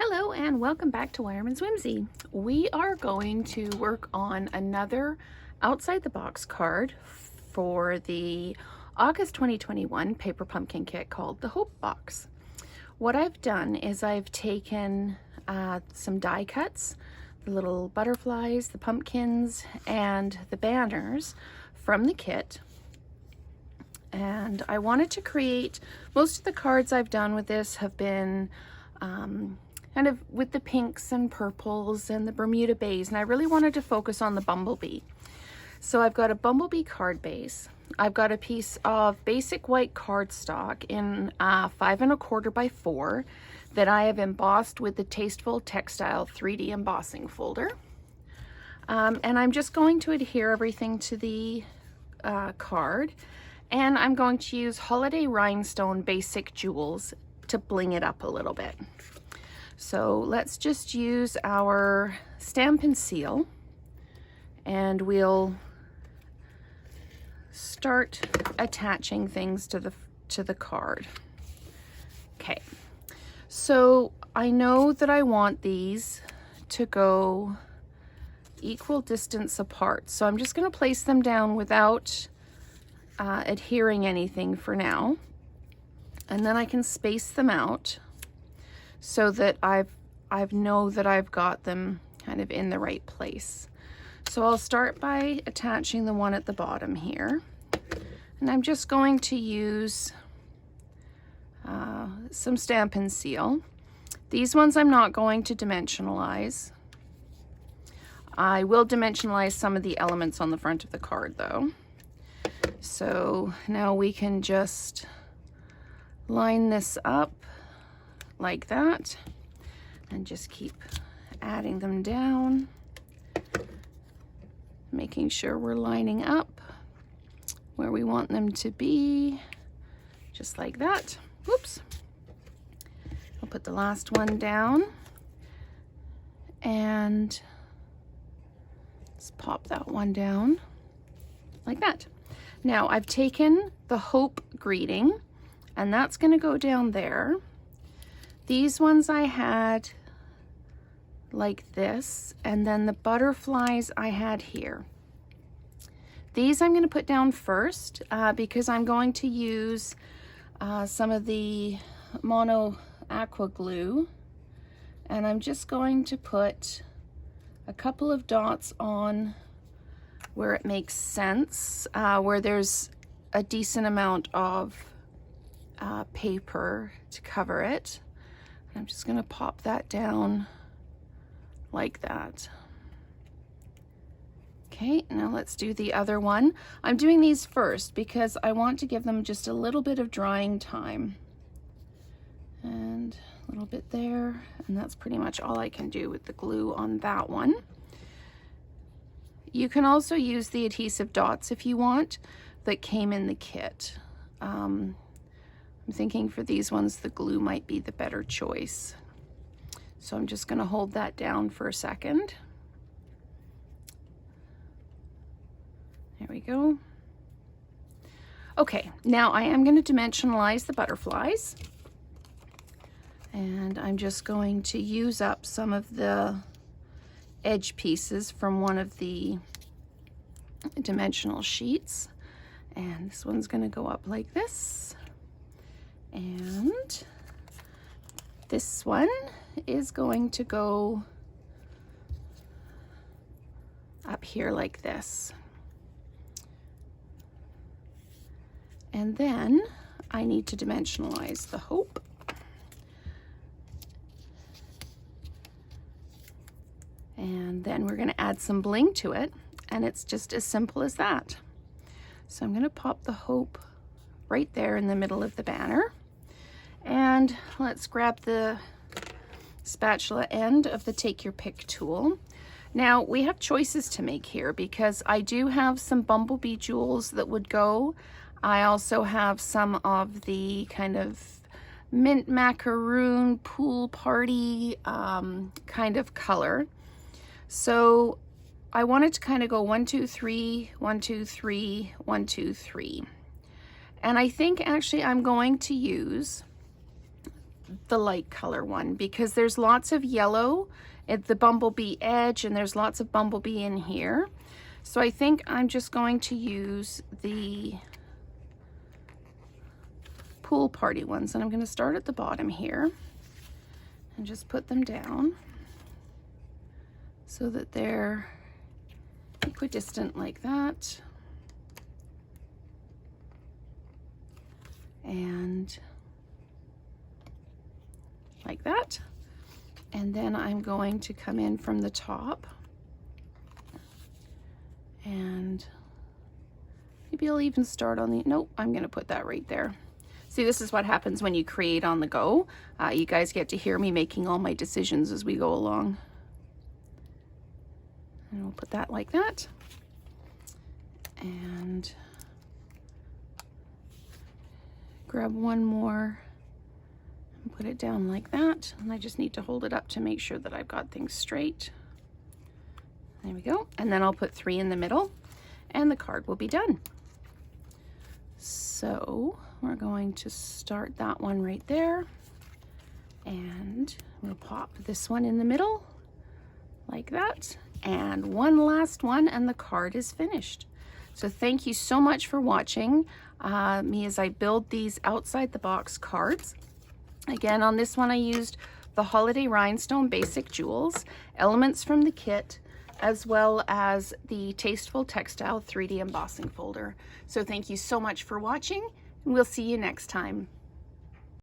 Hello and welcome back to Weyermann's Whimsy. We are going to work on another outside the box card for the August 2021 paper pumpkin kit called the Hope Box. What I've done is I've taken some die cuts, the little butterflies, the pumpkins, and the banners from the kit. And I wanted to create, most of the cards I've done with this have been kind of with the pinks and purples and the Bermuda bays, and I really wanted to focus on the bumblebee. So I've got a bumblebee card base. I've got a piece of basic white cardstock in 5 1/4 by 4 that I have embossed with the Tasteful Textile 3D embossing folder. And I'm just going to adhere everything to the card, and I'm going to use Holiday Rhinestone basic jewels to bling it up a little bit. So let's just use our Stampin' Seal, and we'll start attaching things to the card. Okay, so I know that I want these to go equal distance apart, so I'm just going to place them down without adhering anything for now, and then I can space them out so that I know that I've got them kind of in the right place. So I'll start by attaching the one at the bottom here, and I'm just going to use some Stampin' Seal. These ones I'm not going to dimensionalize. I will dimensionalize some of the elements on the front of the card though. So now we can just line this up like that and just keep adding them down, making sure we're lining up where we want them to be, just like that. Whoops. I'll put the last one down and let's pop that one down like that. Now I've taken the Hope greeting, and that's going to go down there. These ones I had like this, and then the butterflies I had here. These I'm going to put down first because I'm going to use some of the mono aqua glue, and I'm just going to put a couple of dots on where it makes sense, where there's a decent amount of paper to cover it. I'm just going to pop that down like that. Okay, now let's do the other one. I'm doing these first because I want to give them just a little bit of drying time. And a little bit there, and that's pretty much all I can do with the glue on that one. You can also use the adhesive dots if you want that came in the kit. I'm thinking for these ones the glue might be the better choice. So I'm just going to hold that down for a second. There we go. Okay, now I am going to dimensionalize the butterflies. And I'm just going to use up some of the edge pieces from one of the dimensional sheets. And this one's going to go up like this. And this one is going to go up here like this. And then I need to dimensionalize the Hope. And then we're going to add some bling to it, and it's just as simple as that. So I'm going to pop the Hope right there in the middle of the banner. And let's grab the spatula end of the Take Your Pick tool. Now we have choices to make here because I do have some bumblebee jewels that would go. I also have some of the kind of mint macaroon pool party kind of color. So I wanted to kind of go 1, 2, 3, 1, 2, 3, 1, 2, 3. And I think actually I'm going to use the light color one because there's lots of yellow at the bumblebee edge and there's lots of bumblebee in here. So I think I'm just going to use the pool party ones, and I'm going to start at the bottom here and just put them down so that they're equidistant like that. And like that. And then I'm going to come in from the top, and maybe I'll even start on the, nope, I'm going to put that right there. See, this is what happens when you create on the go. You guys get to hear me making all my decisions as we go along. And we'll put that like that. And grab one more and put it down like that. And I just need to hold it up to make sure that I've got things straight. There we go. And then I'll put 3 in the middle and the card will be done. So we're going to start that one right there, and we'll pop this one in the middle like that, and one last one, and the card is finished. So thank you so much for watching me as I build these outside the box cards. Again, on this one I used the Holiday Rhinestone Basic Jewels, elements from the kit, as well as the Tasteful Textile 3D embossing folder. So thank you so much for watching, and we'll see you next time.